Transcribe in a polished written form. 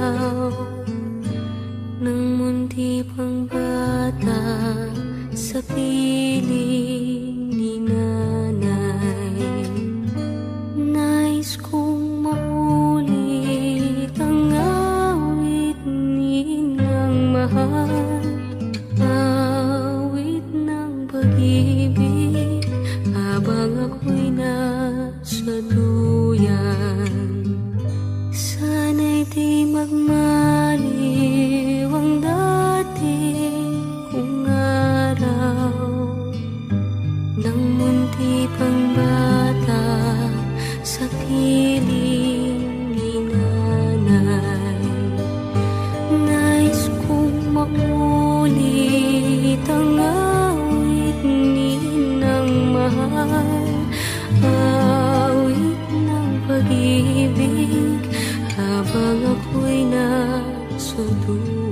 araw ng munti pang bata sa piling ni nanay. Nais kong maulit ang awit ni inang mahal, awit ng pag-ibig habang ako'y nasa duyan. Sana'y di magmaliw ang dating kong araw ng munti pang bata sa piling ni nanay. Nais kong maulit ang awit ni inang mahal, awit ng pag-ibig habang ako'y nasa dulo.